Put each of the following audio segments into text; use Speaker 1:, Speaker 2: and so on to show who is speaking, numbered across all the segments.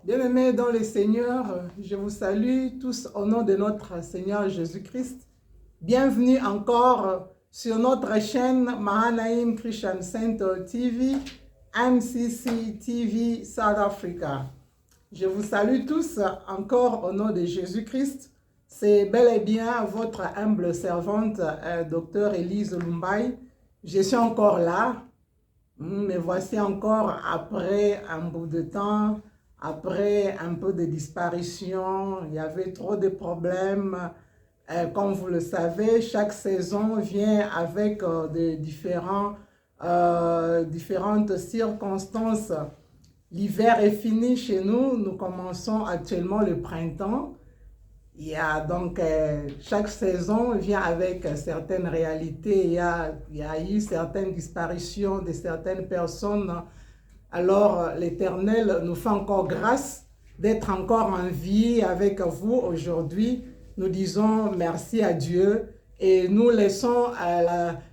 Speaker 1: Bien-aimés dans le Seigneur, je vous salue tous au nom de notre Seigneur Jésus-Christ. Bienvenue encore sur notre chaîne Mahanaim Christian Center TV, MCC TV South Africa. Je vous salue tous encore au nom de Jésus-Christ. C'est bel et bien votre humble servante, Dr Elise Lumbai. Je suis encore là, me voici encore après un bout de temps. Après un peu de disparition, il y avait trop de problèmes. Comme vous le savez, chaque saison vient avec différentes circonstances. L'hiver est fini chez nous, nous commençons actuellement le printemps. Il y a donc chaque saison vient avec certaines réalités. Il y a eu certaines disparitions de certaines personnes. Alors, l'Éternel nous fait encore grâce d'être encore en vie avec vous aujourd'hui. Nous disons merci à Dieu et nous laissons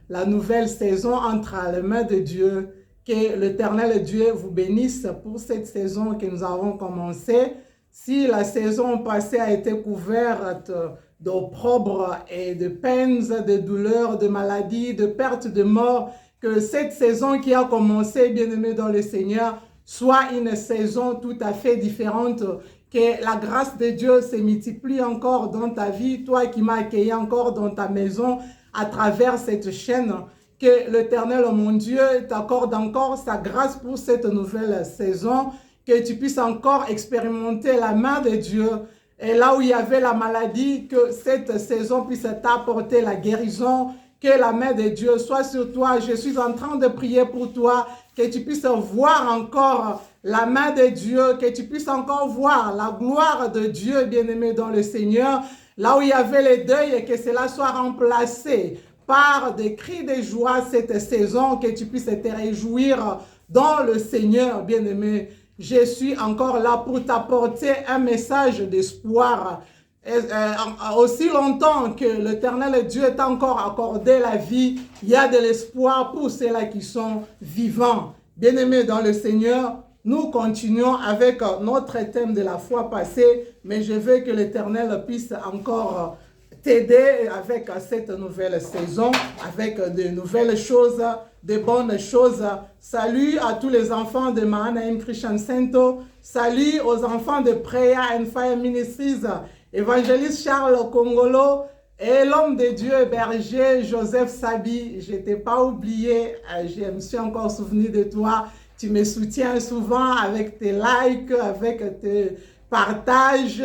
Speaker 1: la nouvelle saison entre les mains de Dieu. Que l'Éternel Dieu vous bénisse pour cette saison que nous avons commencée. Si la saison passée a été couverte d'opprobre et de peines, de douleurs, de maladies, de pertes, de morts, que cette saison qui a commencé, bien-aimé dans le Seigneur, soit une saison tout à fait différente, que la grâce de Dieu se multiplie encore dans ta vie, toi qui m'as accueilli encore dans ta maison à travers cette chaîne, que l'Éternel, mon Dieu, t'accorde encore sa grâce pour cette nouvelle saison, que tu puisses encore expérimenter la main de Dieu. Et là où il y avait la maladie, que cette saison puisse t'apporter la guérison, que la main de Dieu soit sur toi. Je suis en train de prier pour toi, que tu puisses voir encore la main de Dieu, que tu puisses encore voir la gloire de Dieu, bien-aimé dans le Seigneur. Là où il y avait le deuil, et que cela soit remplacé par des cris de joie cette saison, que tu puisses te réjouir dans le Seigneur, bien-aimé. Je suis encore là pour t'apporter un message d'espoir. Aussi longtemps que l'Éternel Dieu t'a encore accordé la vie, il y a de l'espoir pour ceux-là qui sont vivants. Bien-aimés dans le Seigneur, nous continuons avec notre thème de la fois passée, mais je veux que l'Éternel puisse encore t'aider avec cette nouvelle saison, avec de nouvelles choses, de bonnes choses. Salut à tous les enfants de Mahanaim Christian Center. Salut aux enfants de Prayer and Fire Ministries. Évangéliste Charles Congolo et l'homme de Dieu berger Joseph Sabi. Je ne t'ai pas oublié, je me suis encore souvenu de toi. Tu me soutiens souvent avec tes likes, avec tes partages,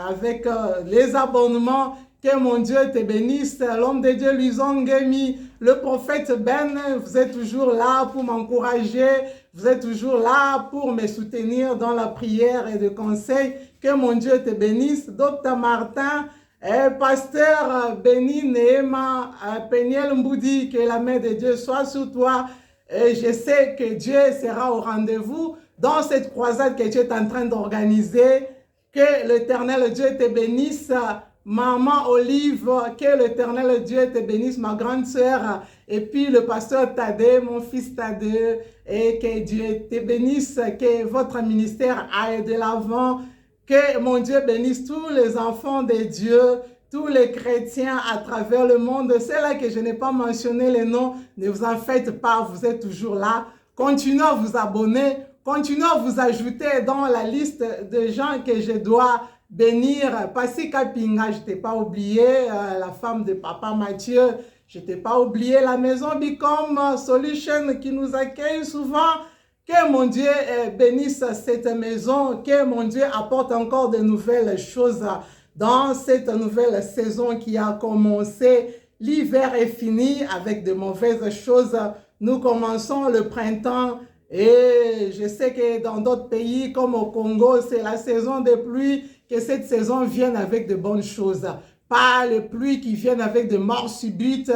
Speaker 1: avec les abonnements. Que mon Dieu te bénisse. L'homme de Dieu Luison Ngemi, le prophète Ben, vous êtes toujours là pour m'encourager. Vous êtes toujours là pour me soutenir dans la prière et le conseil. Que mon Dieu te bénisse. Docteur Martin, pasteur Béni Nehema, Peniel Mboudi, que la main de Dieu soit sur toi. Et je sais que Dieu sera au rendez-vous dans cette croisade que tu es en train d'organiser. Que l'Éternel Dieu te bénisse. Maman Olive, que l'Éternel Dieu te bénisse, ma grande sœur. Et puis le pasteur Tadé, mon fils Tadé, et que Dieu te bénisse, que votre ministère aille de l'avant. Que mon Dieu bénisse tous les enfants de Dieu, tous les chrétiens à travers le monde. C'est là que je n'ai pas mentionné les noms. Ne vous en faites pas, vous êtes toujours là. Continuez à vous abonner. Continuez à vous ajouter dans la liste de gens que je dois bénir. Passika Pinga, je ne t'ai pas oublié, la femme de Papa Mathieu, je ne t'ai pas oublié, la maison Bicom Solution qui nous accueille souvent. Que mon Dieu bénisse cette maison, que mon Dieu apporte encore de nouvelles choses dans cette nouvelle saison qui a commencé. L'hiver est fini avec de mauvaises choses. Nous commençons le printemps. Et je sais que dans d'autres pays comme au Congo, c'est la saison des pluies, que cette saison vienne avec de bonnes choses. Pas les pluies qui viennent avec de morts subites.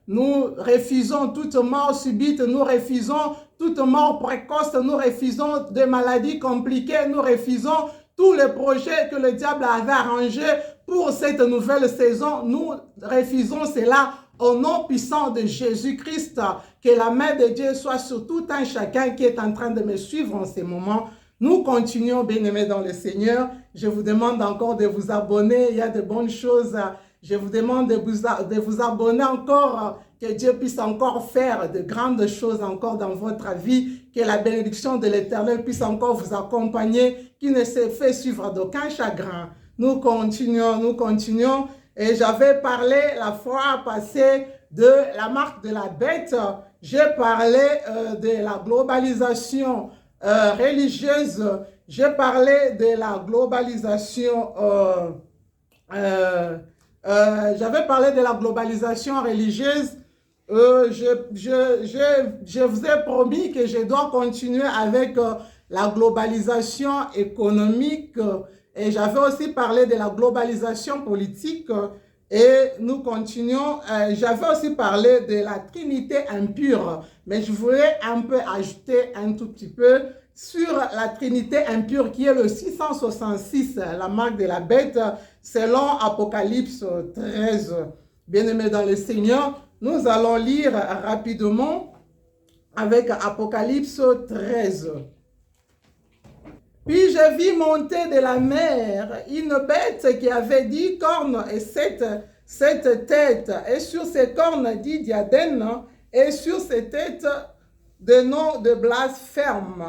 Speaker 1: Nous refusons toute mort subite, nous refusons toute mort précoce, nous refusons des maladies compliquées, nous refusons tous les projets que le diable avait arrangés pour cette nouvelle saison. Nous refusons cela au nom puissant de Jésus-Christ. Que la main de Dieu soit sur tout un chacun qui est en train de me suivre en ce moment. Nous continuons, bien-aimés dans le Seigneur. Je vous demande encore de vous abonner. Il y a de bonnes choses. Je vous demande de vous abonner encore, que Dieu puisse encore faire de grandes choses encore dans votre vie, que la bénédiction de l'Éternel puisse encore vous accompagner, qui ne se fait suivre d'aucun chagrin. Nous continuons, nous continuons. Et j'avais parlé la fois passée de la marque de la bête. J'ai parlé de la globalisation religieuse. J'ai parlé de la globalisation j'avais parlé de la globalisation religieuse. Je vous ai promis que je dois continuer avec la globalisation économique. Et j'avais aussi parlé de la globalisation politique. Et nous continuons. J'avais aussi parlé de la Trinité impure. Mais je voulais un peu ajouter un tout petit peu sur la Trinité impure qui est le 666, la marque de la bête, selon Apocalypse 13. Bien-aimés dans le Seigneur, nous allons lire rapidement avec Apocalypse 13. Puis je vis monter de la mer une bête qui avait 10 cornes et 7 têtes, et sur ses cornes 10 diadèmes, et sur ses têtes des noms de blasphème.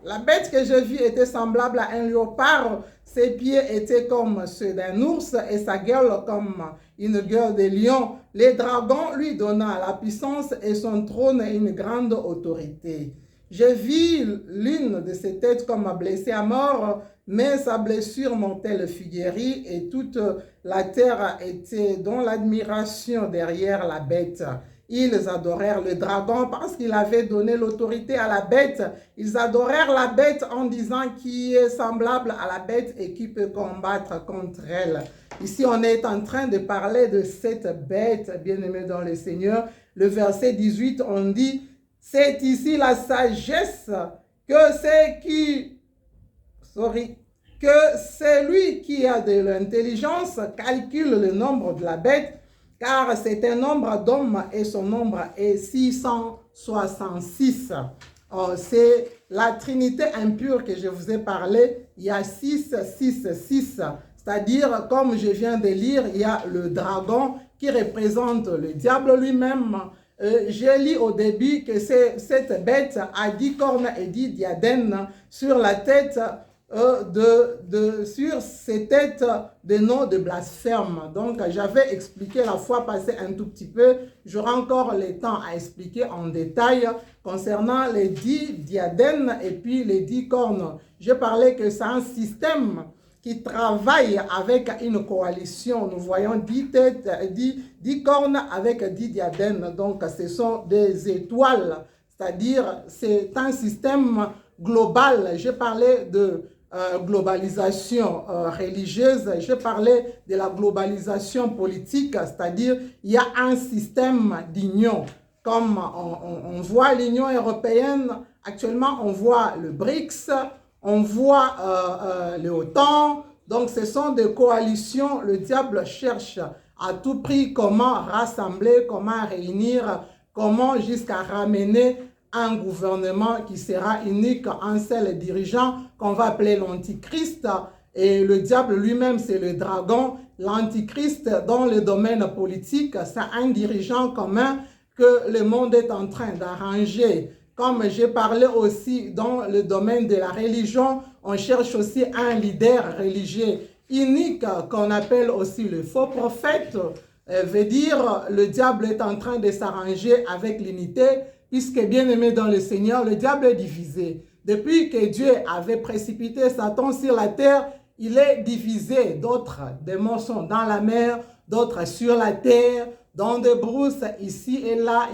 Speaker 1: La bête que je vis était semblable à un léopard, ses pieds étaient comme ceux d'un ours et sa gueule comme une gueule de lion. Les dragons lui donna la puissance et son trône une grande autorité. Je vis l'une de ses têtes comme blessée à mort, mais sa blessure montait le figuier et toute la terre était dans l'admiration derrière la bête. Ils adorèrent le dragon parce qu'il avait donné l'autorité à la bête. Ils adorèrent la bête en disant qui est semblable à la bête et qui peut combattre contre elle. Ici, on est en train de parler de cette bête, bien-aimée dans le Seigneur. Le verset 18, on dit, c'est ici la sagesse que celui qui a de l'intelligence calcule le nombre de la bête, car c'est un nombre d'hommes et son nombre est 666. C'est la Trinité impure que je vous ai parlé. Il y a 666. C'est-à-dire, comme je viens de lire, il y a le dragon qui représente le diable lui-même. J'ai lu au début que cette bête a 10 cornes et 10 diadèmes sur la tête, sur ces têtes des noms de blasphème. Donc, j'avais expliqué la fois passée un tout petit peu. J'aurai encore le temps à expliquer en détail concernant les 10 diadèmes et puis les 10 cornes. Je parlais que c'est un système qui travaille avec une coalition. Nous voyons 10 têtes, 10 cornes avec 10 diadèmes. Donc, ce sont des étoiles. C'est-à-dire, c'est un système global. J'ai parlé de globalisation religieuse, je parlais de la globalisation politique, c'est-à-dire il y a un système d'union. Comme on voit l'Union européenne, actuellement on voit le BRICS, on voit l'OTAN, donc ce sont des coalitions. Le diable cherche à tout prix comment rassembler, comment réunir, comment jusqu'à ramener un gouvernement qui sera unique, un seul dirigeant qu'on va appeler l'Antichrist. Et le diable lui-même, c'est le dragon. L'Antichrist, dans le domaine politique, c'est un dirigeant commun que le monde est en train d'arranger. Comme j'ai parlé aussi dans le domaine de la religion, on cherche aussi un leader religieux unique qu'on appelle aussi le faux prophète. Veut dire le diable est en train de s'arranger avec l'unité, puisque bien aimé dans le Seigneur, le diable est divisé. Depuis que Dieu avait précipité Satan sur la terre, il est divisé. D'autres démons sont dans la mer, d'autres sur la terre, dans des brousses ici et là,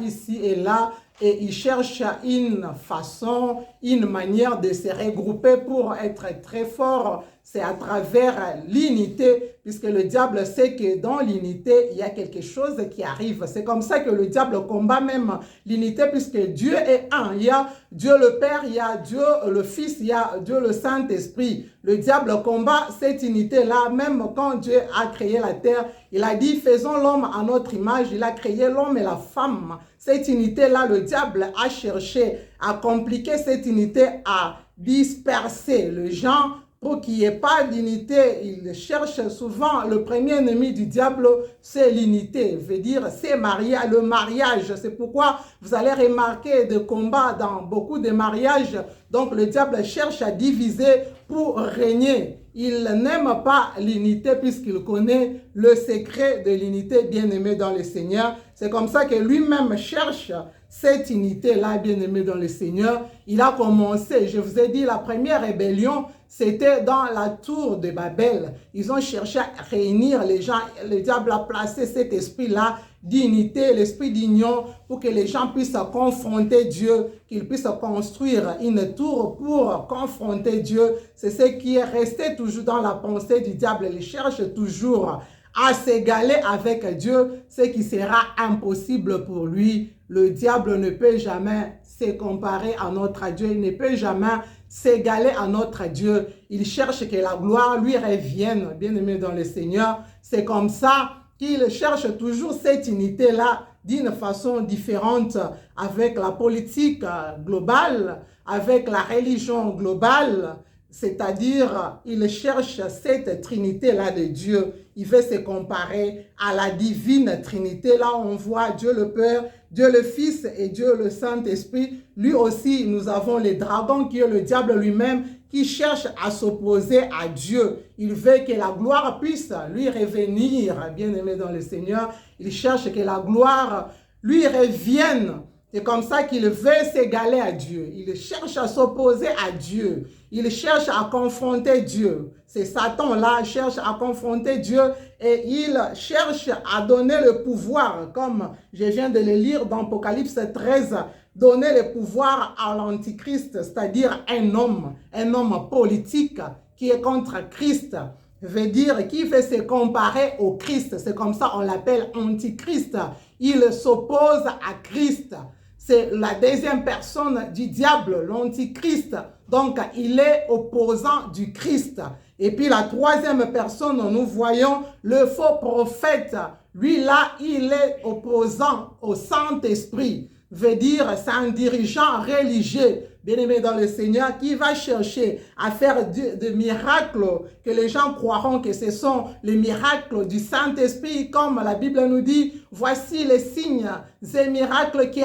Speaker 1: et il cherche une façon, une manière de se regrouper pour être très fort. C'est à travers l'unité, puisque le diable sait que dans l'unité, il y a quelque chose qui arrive. C'est comme ça que le diable combat même l'unité, puisque Dieu est un. Il y a Dieu le Père, il y a Dieu le Fils, il y a Dieu le Saint-Esprit. Le diable combat cette unité-là, même quand Dieu a créé la terre. Il a dit, faisons l'homme à notre image. Il a créé l'homme et la femme. Cette unité-là, le diable a cherché à compliquer cette unité, à disperser les gens pour qu'il n'y ait pas d'unité. Il cherche souvent, le premier ennemi du diable, c'est l'unité, veut dire c'est le mariage. C'est pourquoi vous allez remarquer des combats dans beaucoup de mariages. Donc le diable cherche à diviser pour régner. Il n'aime pas l'unité puisqu'il connaît le secret de l'unité, bien-aimé dans le Seigneur. C'est comme ça que lui-même cherche cette unité-là, bien-aimé dans le Seigneur. Il a commencé, je vous ai dit, la première rébellion, c'était dans la tour de Babel. Ils ont cherché à réunir les gens. Le diable a placé cet esprit-là d'unité, l'esprit d'union, pour que les gens puissent confronter Dieu, qu'ils puissent construire une tour pour confronter Dieu. C'est ce qui est resté toujours dans la pensée du diable. Il cherche toujours à s'égaler avec Dieu, ce qui sera impossible pour lui. Le diable ne peut jamais se comparer à notre Dieu, il ne peut jamais s'égaler à notre Dieu. Il cherche que la gloire lui revienne, bien-aimé dans le Seigneur. C'est comme ça qu'il cherche toujours cette unité-là d'une façon différente avec la politique globale, avec la religion globale. C'est-à-dire, il cherche cette trinité-là de Dieu. Il veut se comparer à la divine trinité. Là, on voit Dieu le Père, Dieu le Fils et Dieu le Saint-Esprit. Lui aussi, nous avons le dragon qui est le diable lui-même qui cherche à s'opposer à Dieu. Il veut que la gloire puisse lui revenir, bien-aimé dans le Seigneur. Il cherche que la gloire lui revienne. C'est comme ça qu'il veut s'égaler à Dieu. Il cherche à s'opposer à Dieu. Il cherche à confronter Dieu. C'est Satan-là qui cherche à confronter Dieu et il cherche à donner le pouvoir, comme je viens de le lire dans Apocalypse 13, donner le pouvoir à l'Antichrist, c'est-à-dire un homme politique qui est contre Christ, veut dire qui veut se comparer au Christ. C'est comme ça on l'appelle Antichrist. Il s'oppose à Christ. C'est la deuxième personne du diable, l'Antichrist. Donc, il est opposant du Christ. Et puis, la troisième personne, nous voyons le faux prophète. Lui, là, il est opposant au Saint-Esprit. Veut dire, c'est un dirigeant religieux, bien-aimé dans le Seigneur, qui va chercher à faire des miracles que les gens croiront que ce sont les miracles du Saint-Esprit, comme la Bible nous dit, voici les signes et miracles qui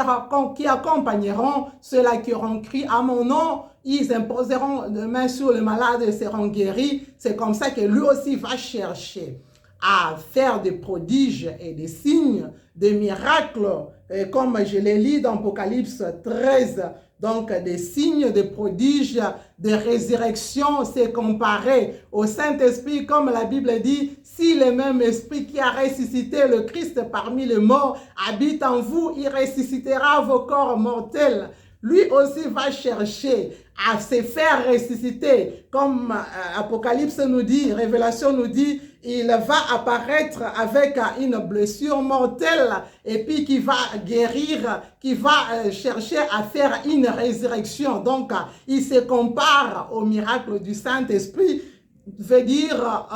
Speaker 1: accompagneront ceux-là qui auront cru à mon nom. Ils imposeront les mains sur les malades et seront guéris. C'est comme ça que lui aussi va chercher à faire des prodiges et des signes, des miracles, et comme je l'ai lu dans Apocalypse 13, donc des signes, des prodiges, des résurrections, c'est comparé au Saint-Esprit, comme la Bible dit, si le même esprit qui a ressuscité le Christ parmi les morts habite en vous, il ressuscitera vos corps mortels. Lui aussi va chercher à se faire ressusciter, comme Apocalypse nous dit, Révélation nous dit, il va apparaître avec une blessure mortelle et puis qui va guérir, qui va chercher à faire une résurrection. Donc, il se compare au miracle du Saint-Esprit. Veut dire,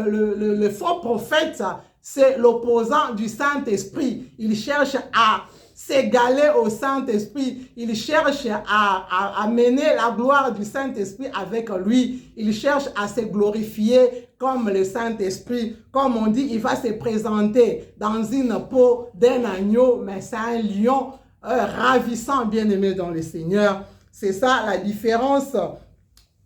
Speaker 1: le faux prophète, c'est l'opposant du Saint-Esprit. Il cherche à s'égaler au Saint-Esprit. Il cherche à mener la gloire du Saint-Esprit avec lui. Il cherche à se glorifier comme le Saint-Esprit. Comme on dit, il va se présenter dans une peau d'un agneau, mais c'est un lion ravissant, bien-aimé dans le Seigneur. C'est ça la différence,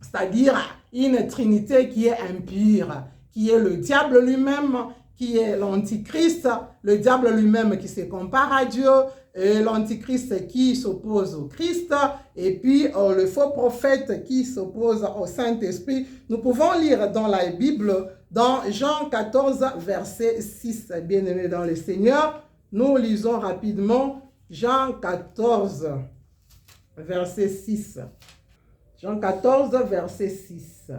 Speaker 1: c'est-à-dire une trinité qui est impure, qui est le diable lui-même, qui est l'Antichrist, le diable lui-même qui se compare à Dieu, et l'Antichrist qui s'oppose au Christ, et puis le faux prophète qui s'oppose au Saint-Esprit. Nous pouvons lire dans la Bible, dans Jean 14, verset 6, bien-aimés dans le Seigneur. Nous lisons rapidement Jean 14, verset 6. Jean 14, verset 6.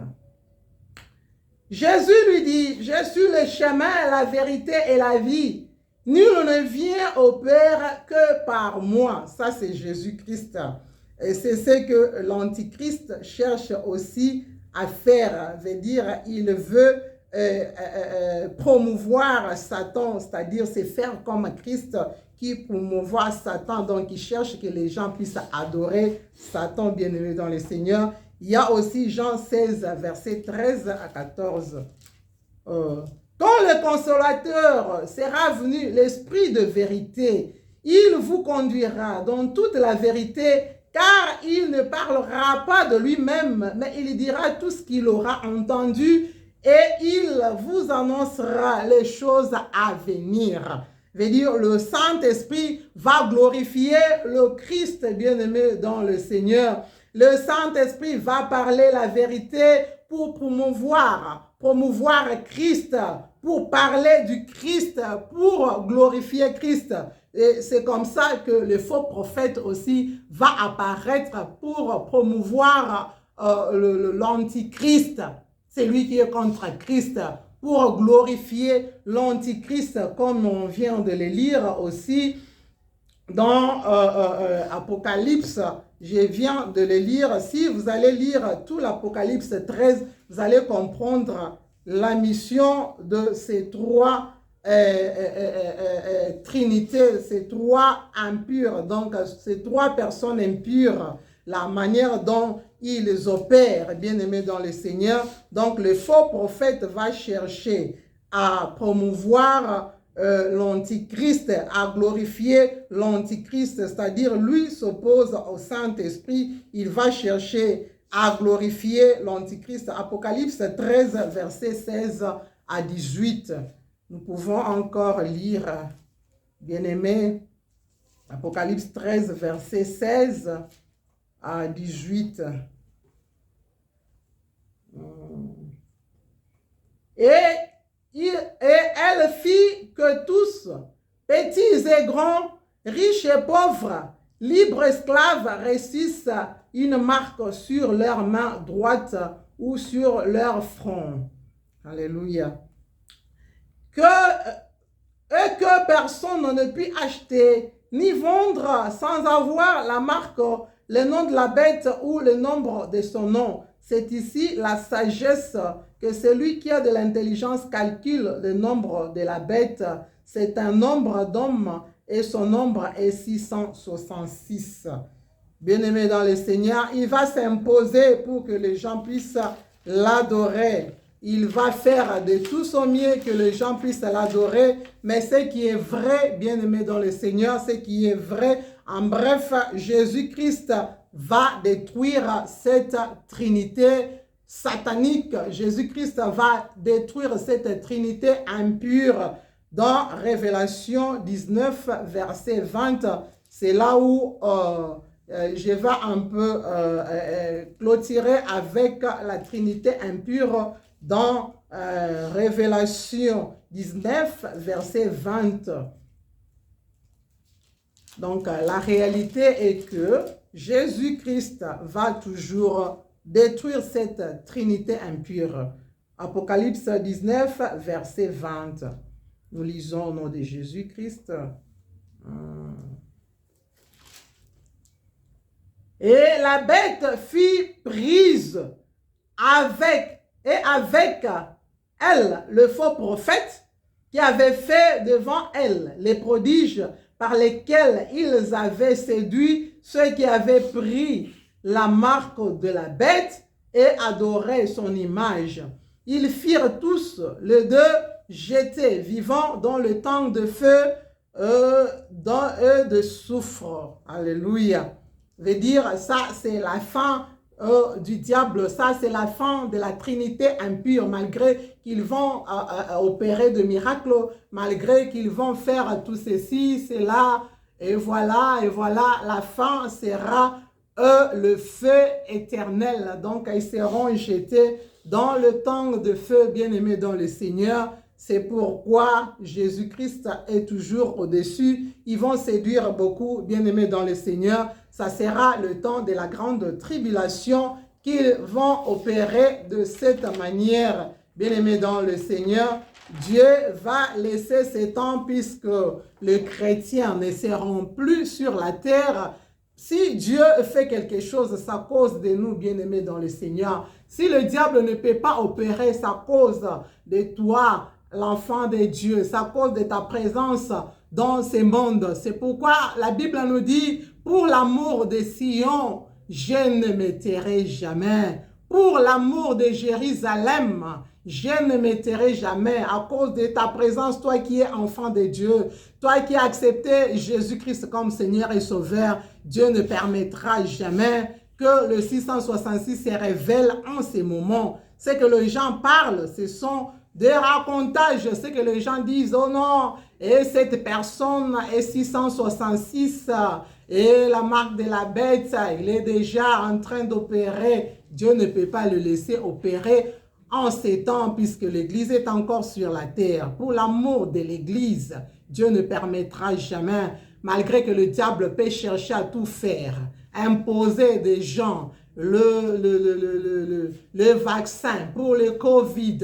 Speaker 1: Jésus lui dit, je suis le chemin, la vérité et la vie. Nul ne vient au Père que par moi. Ça, c'est Jésus-Christ. Et c'est ce que l'Antichrist cherche aussi à faire. Veut dire, il veut promouvoir Satan, c'est-à-dire c'est faire comme Christ qui promouvoit Satan, donc il cherche que les gens puissent adorer Satan, bien-aimé dans le Seigneur. Il y a aussi Jean 16, versets 13 à 14. Quand le consolateur sera venu, l'esprit de vérité, il vous conduira dans toute la vérité, car il ne parlera pas de lui-même, mais il dira tout ce qu'il aura entendu et il vous annoncera les choses à venir. Veut dire, le Saint-Esprit va glorifier le Christ bien-aimé dans le Seigneur. Le Saint-Esprit va parler la vérité pour promouvoir Christ, pour parler du Christ, pour glorifier Christ. Et c'est comme ça que le faux prophète aussi va apparaître pour promouvoir l'antichrist. C'est lui qui est contre Christ, pour glorifier l'antichrist, comme on vient de le lire aussi dans Apocalypse. Je viens de le lire. Si vous allez lire tout l'Apocalypse 13, vous allez comprendre la mission de ces trois trinités, ces trois impurs, donc ces trois personnes impures, la manière dont ils opèrent, bien-aimés dans le Seigneur. Donc le faux prophète va chercher à promouvoir l'antichrist, à glorifier l'antichrist, c'est-à-dire lui s'oppose au Saint-Esprit, il va chercher à glorifier l'antichrist. Apocalypse 13, versets 16 à 18. Nous pouvons encore lire, bien-aimés, Apocalypse 13, verset 16 à 18. Et elle fit que tous, petits et grands, riches et pauvres, libres esclaves, reçussent une marque sur leur main droite ou sur leur front. Alléluia. Que personne ne puisse acheter ni vendre sans avoir la marque, le nom de la bête ou le nombre de son nom. C'est ici la sagesse que celui qui a de l'intelligence calcule le nombre de la bête. C'est un nombre d'hommes et son nombre est 666. Bien-aimé dans le Seigneur, il va s'imposer pour que les gens puissent l'adorer. Il va faire de tout son mieux que les gens puissent l'adorer. Mais ce qui est vrai, bien-aimé dans le Seigneur, ce qui est vrai, en bref, Jésus-Christ va détruire cette trinité satanique. Jésus-Christ va détruire cette trinité impure. Dans Révélation 19, verset 20, c'est là où je vais un peu clôturer avec la trinité impure dans Révélation 19, verset 20. Donc, la réalité est que Jésus-Christ va toujours détruire cette trinité impure. Apocalypse 19, verset 20. Nous lisons au nom de Jésus-Christ. Et la bête fut prise avec elle le faux prophète qui avait fait devant elle les prodiges par lesquels ils avaient séduit ceux qui avaient pris la marque de la bête et adoré son image. Ils firent tous les deux jetés vivants dans le temps de feu de soufre. Alléluia. Veut dire, ça c'est la fin du diable, ça c'est la fin de la trinité impure, malgré qu'ils vont opérer de miracles, malgré qu'ils vont faire tout ceci, cela, et voilà, la fin sera le feu éternel. Donc ils seront jetés dans le temps de feu, bien-aimés dans le Seigneur. C'est pourquoi Jésus-Christ est toujours au-dessus. Ils vont séduire beaucoup, bien-aimés dans le Seigneur. Ça sera le temps de la grande tribulation qu'ils vont opérer de cette manière. Bien-aimés dans le Seigneur, Dieu va laisser ces temps puisque les chrétiens ne seront plus sur la terre. Si Dieu fait quelque chose, c'est à cause de nous, bien-aimés dans le Seigneur. Si le diable ne peut pas opérer, c'est à cause de toi, l'enfant de Dieu. C'est à cause de ta présence dans ce monde. C'est pourquoi la Bible nous dit, pour l'amour de Sion, je ne me tairai jamais. Pour l'amour de Jérusalem, je ne me tairai jamais à cause de ta présence, toi qui es enfant de Dieu, toi qui as accepté Jésus-Christ comme Seigneur et Sauveur. Dieu ne permettra jamais que le 666 se révèle en ces moments. Ce que les gens parlent, ce sont des racontages, ce que les gens disent, oh non, et cette personne est 666 et la marque de la bête, il est déjà en train d'opérer. Dieu ne peut pas le laisser opérer en ces temps puisque l'Église est encore sur la terre. Pour l'amour de l'Église, Dieu ne permettra jamais, malgré que le diable peut chercher à tout faire, imposer des gens le vaccin pour le Covid,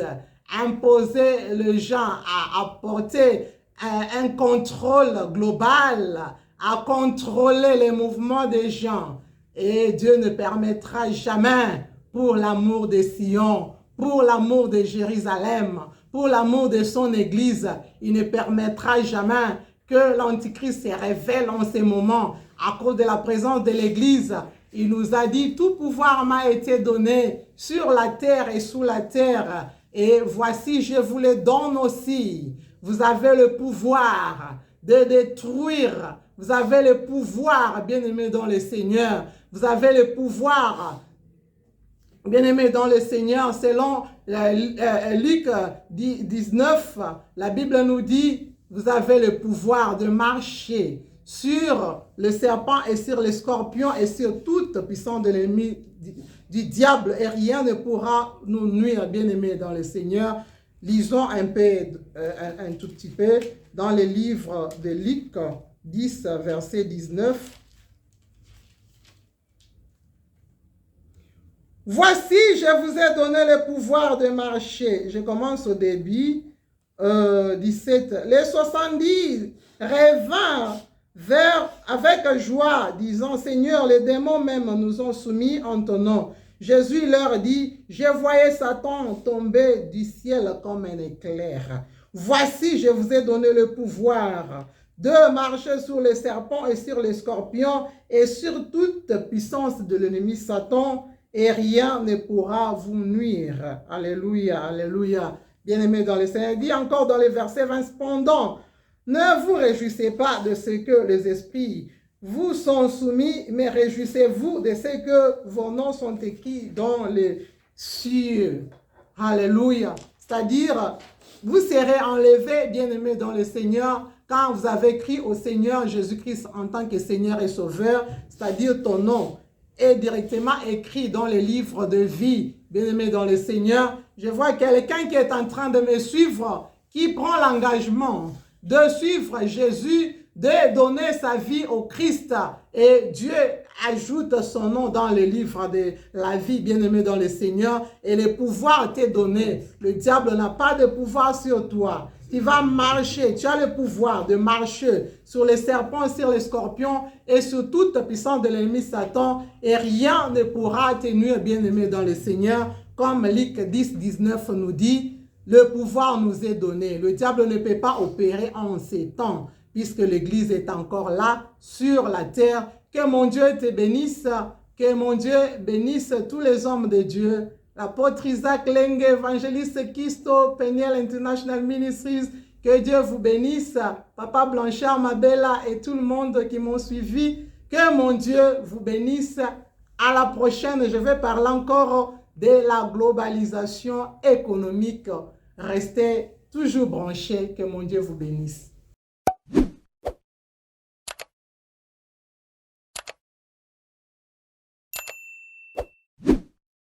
Speaker 1: imposer les gens à apporter un contrôle global, à contrôler les mouvements des gens. Et Dieu ne permettra jamais, pour l'amour de Sion, pour l'amour de Jérusalem, pour l'amour de son Église, il ne permettra jamais que l'Antichrist se révèle en ces moments. À cause de la présence de l'Église, il nous a dit, tout pouvoir m'a été donné sur la terre et sous la terre. Et voici, je vous le donne aussi. Vous avez le pouvoir de détruire. Vous avez le pouvoir, bien-aimés dans le Seigneur. Vous avez le pouvoir, bien-aimés dans le Seigneur. Selon Luc 19, la Bible nous dit, vous avez le pouvoir de marcher sur le serpent et sur les scorpions et sur toute puissance de l'ennemi du diable, et rien ne pourra nous nuire, bien-aimés dans le Seigneur. Lisons un tout petit peu dans le livre de Luc 10, verset 19. Voici, je vous ai donné le pouvoir de marcher. Je commence au début, 17. Les 70 revinrent avec joie, disant, Seigneur, les démons même nous ont soumis en ton nom. Jésus leur dit, je voyais Satan tomber du ciel comme un éclair. Voici, je vous ai donné le pouvoir de marcher sur les serpents et sur les scorpions et sur toute puissance de l'ennemi Satan, et rien ne pourra vous nuire. Alléluia, alléluia. Bien-aimés dans le Seigneur, il dit encore dans le verset 20, cependant, ne vous réjouissez pas de ce que les esprits vous sont soumis, mais réjouissez-vous de ce que vos noms sont écrits dans les cieux. Alléluia. C'est-à-dire, vous serez enlevés, bien-aimés dans le Seigneur, quand vous avez crié au Seigneur Jésus-Christ en tant que Seigneur et Sauveur, c'est-à-dire ton nom est directement écrit dans les livres de vie. Bien-aimés dans le Seigneur, je vois quelqu'un qui est en train de me suivre, qui prend l'engagement de suivre Jésus, de donner sa vie au Christ, et Dieu ajoute son nom dans le livre de la vie, bien-aimé dans le Seigneur, et le pouvoir t'est donné. Le diable n'a pas de pouvoir sur toi. Tu vas marcher, tu as le pouvoir de marcher sur les serpents, sur les scorpions et sur toute puissance de l'ennemi Satan, et rien ne pourra te nuire, bien-aimé dans le Seigneur, comme Luc 10, 19 nous dit. Le pouvoir nous est donné. Le diable ne peut pas opérer en ces temps, puisque l'Église est encore là, sur la terre. Que mon Dieu te bénisse, que mon Dieu bénisse tous les hommes de Dieu. L'apôtre Isaac Lenge, évangéliste Kisto, Peniel International Ministries, que Dieu vous bénisse. Papa Blanchard, Mabella et tout le monde qui m'ont suivi, que mon Dieu vous bénisse. À la prochaine, je vais parler encore de la globalisation économique. Restez toujours branchés, que mon Dieu vous bénisse.